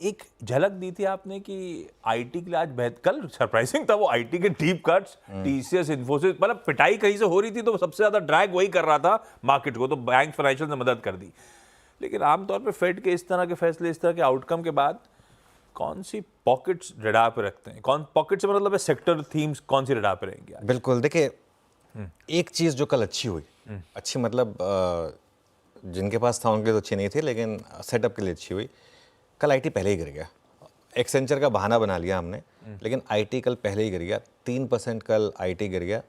एक झलक दी थी आपने कि आईटी के लिए आज कल सरप्राइजिंग था वो आईटी के डीप कट्स, टीसीएस, इन्फोसिस, मतलब पिटाई कहीं से हो रही थी तो सबसे ज्यादा ड्रैग वही कर रहा था मार्केट को, तो बैंक फाइनेंशियल ने मदद कर दी। लेकिन आमतौर पे फेड के इस तरह के फैसले, इस तरह के आउटकम के बाद कौन सी पॉकेट्स रडार पे रखते हैं? कौन पॉकेट से मतलब है सेक्टर थीम्स कौन सी रडार पे रहेंगी आज? बिल्कुल, देखिए एक चीज़ जो कल अच्छी हुई, अच्छी मतलब जिनके पास था उनके लिए तो अच्छी नहीं थी, लेकिन सेटअप के लिए अच्छी हुई। कल आईटी पहले ही गिर गया। एक्सेंचर का बहाना बना लिया हमने, लेकिन आईटी कल पहले ही गिर गया। 3% कल आईटी गिर गया।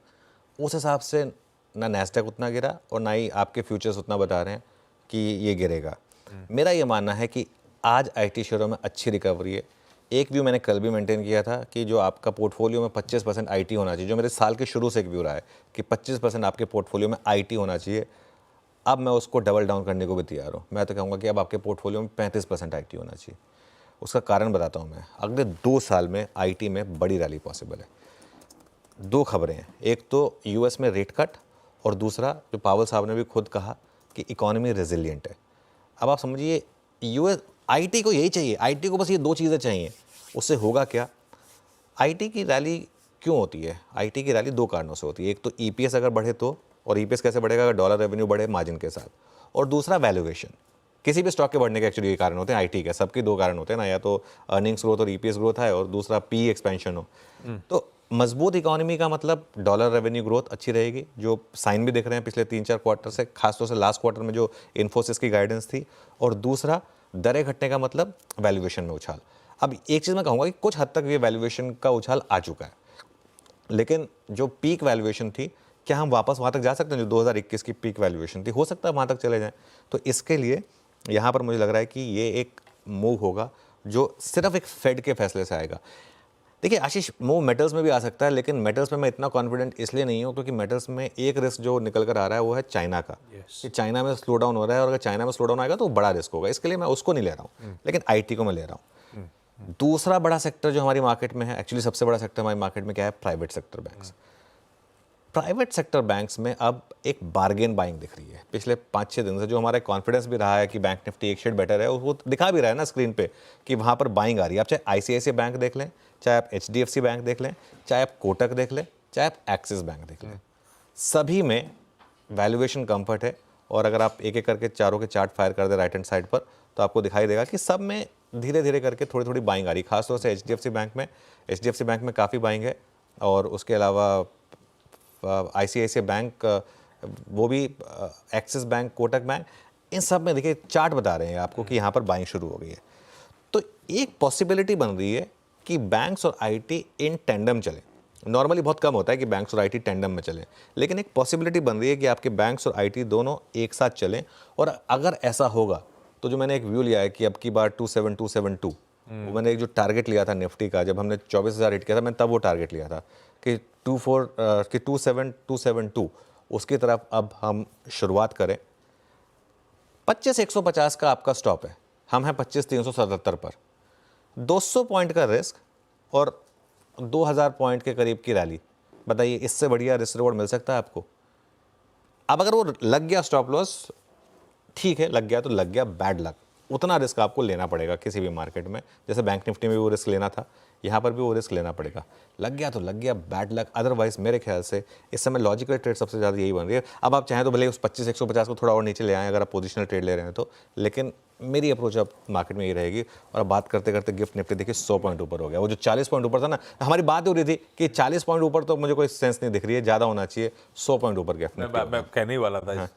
उस हिसाब से ना नैस्डैक उतना गिरा और ना ही आपके फ्यूचर्स उतना बता रहे हैं कि ये गिरेगा। मेरा ये मानना है कि आज आईटी शेयरों में अच्छी रिकवरी है। एक व्यू मैंने कल भी मेंटेन किया था कि जो आपका पोर्टफोलियो में 25% आईटी होना चाहिए, जो मेरे साल के शुरू से एक व्यू रहा है कि 25% आपके पोर्टफोलियो में आईटी होना चाहिए। अब मैं उसको डबल डाउन करने को भी तैयार हूँ। मैं तो कहूँगा कि अब आपके पोर्टफोलियो में 35% आईटी होना चाहिए। उसका कारण बताता हूँ मैं। अगले 2 साल में आईटी में बड़ी रैली पॉसिबल है। 2 खबरें हैं, एक तो यूएस में रेट कट और दूसरा जो पावल साहब ने भी खुद कहा कि इकोनॉमी रेजिलिएंट है। अब आप समझिए यूएस आईटी को यही चाहिए, आईटी को बस ये 2 चीज़ें चाहिए। उससे होगा क्या? आईटी की रैली क्यों होती है? आईटी की रैली 2 कारणों से होती है। एक तो ईपीएस अगर बढ़े तो, और ईपीएस कैसे बढ़ेगा? अगर डॉलर रेवेन्यू बढ़े मार्जिन के साथ, और दूसरा वैल्यूएशन। किसी भी स्टॉक के बढ़ने के एक्चुअली ये कारण होते हैं, आईटी के सबके 2 कारण होते हैं ना, या तो अर्निंग्स ग्रोथ और ईपीएस ग्रोथ है और दूसरा पी एक्सपेंशन हो। तो मजबूत इकोनॉमी का मतलब डॉलर रेवेन्यू ग्रोथ अच्छी रहेगी, जो साइन भी दिख रहे हैं पिछले 3-4 क्वार्टर से, खासतौर से लास्ट क्वार्टर में जो इन्फोसिस की गाइडेंस थी। और दूसरा दरें घटने का मतलब वैल्यूएशन में उछाल। अब एक चीज़ मैं कहूँगा कि कुछ हद तक ये वैल्यूएशन का उछाल आ चुका है, लेकिन जो पीक वैल्यूएशन थी, क्या हम वापस वहाँ तक जा सकते हैं जो 2021 की पीक वैल्यूएशन थी? हो सकता है वहाँ तक चले जाएं। तो इसके लिए यहाँ पर मुझे लग रहा है कि ये एक मूव होगा जो सिर्फ एक फेड के फैसले से आएगा। देखिए आशीष, मूव मेटल्स में भी आ सकता है, लेकिन मेटल्स में मैं इतना कॉन्फिडेंट इसलिए नहीं हूँ क्योंकि मेटल्स में एक रिस्क जो निकल कर आ रहा है वो है चाइना का। कि चाइना में स्लो डाउन हो रहा है और अगर चाइना में स्लो डाउन आएगा तो बड़ा रिस्क होगा। इसके लिए मैं उसको नहीं ले रहा हूँ, लेकिन आईटी को मैं ले रहा हूँ। दूसरा बड़ा सेक्टर जो हमारी मार्केट में है, एक्चुअली सबसे बड़ा सेक्टर हमारी मार्केट में क्या है? Private sector banks. Private sector banks में अब एक बार्गेन बाइंग दिख रही है पिछले 5-6 दिन से। जो हमारा कॉन्फिडेंस भी रहा है कि बैंक निफ्टी एक शेड बेटर है, वो दिखा भी रहा है ना स्क्रीन पे कि वहाँ पर बाइंग आ रही है। आप चाहे आईसीआईसीआई बैंक देख लें, चाहे आप एचडीएफसी बैंक देख लें, चाहे आप कोटक देख लें, चाहे आप एक्सिस बैंक देख लें, सभी में वैल्यूएशन कंफर्ट है। और अगर आप एक एक करके चारों के चार्ट फायर कर दे राइट हैंड साइड पर, तो आपको दिखाई देगा कि सब में धीरे धीरे करके थोड़ी थोड़ी बाइंग आ रही है। खासतौर से एचडीएफसी बैंक में काफ़ी बाइंग है। और उसके अलावा आईसीआईसीआई बैंक, वो भी एक्सिस बैंक, कोटक बैंक, इन सब में देखिए चार्ट बता रहे हैं आपको कि यहाँ पर बाइंग शुरू हो गई है। तो एक पॉसिबिलिटी बन रही है कि बैंक्स और आईटी इन टेंडम चले। नॉर्मली बहुत कम होता है कि बैंक्स और आईटी टेंडम में चलें, लेकिन एक पॉसिबिलिटी बन रही है कि आपके बैंक्स और आईटी दोनों एक साथ चलें। और अगर ऐसा होगा तो जो मैंने एक व्यू लिया है कि अब की बार 27222, वो मैंने एक जो टारगेट लिया था निफ्टी का, जब हमने 24,000 हिट किया था, मैंने तब वो टारगेट लिया था कि 27272, उसकी तरफ अब हम शुरुआत करें। 25,150 का आपका स्टॉप है, हम हैं 25,377 पर। 200 पॉइंट का रिस्क और 2,000 पॉइंट के करीब की रैली, बताइए इससे बढ़िया रिस्क रिवॉर्ड मिल सकता है आपको? अब अगर वो लग गया स्टॉप लॉस, ठीक है, लग गया तो लग गया, बैड लक। उतना रिस्क आपको लेना पड़ेगा किसी भी मार्केट में। जैसे बैंक निफ्टी में भी वो रिस्क लेना था, यहाँ पर भी वो रिस्क लेना पड़ेगा। लग गया तो लग गया, बैड लक। अदरवाइज मेरे ख्याल से इस समय लॉजिकल ट्रेड सबसे ज़्यादा यही बन रही है। अब आप चाहें तो भले उस 25,150 को थोड़ा और नीचे ले आएँ अगर आप पोजिशनल ट्रेड ले रहे हैं तो, लेकिन मेरी अप्रोच अब मार्केट में ये रहेगी। और अब बात करते करते गिफ्ट निफ्टी देखिए 100 पॉइंट ऊपर हो गया। वो जो 40 पॉइंट ऊपर था ना, हमारी बात हो रही थी कि 40 पॉइंट ऊपर तो मुझे कोई सेंस नहीं दिख रही है, ज़्यादा होना चाहिए। 100 पॉइंट ऊपर गिफ्ट निफ्टी। मैं कहने ही वाला था।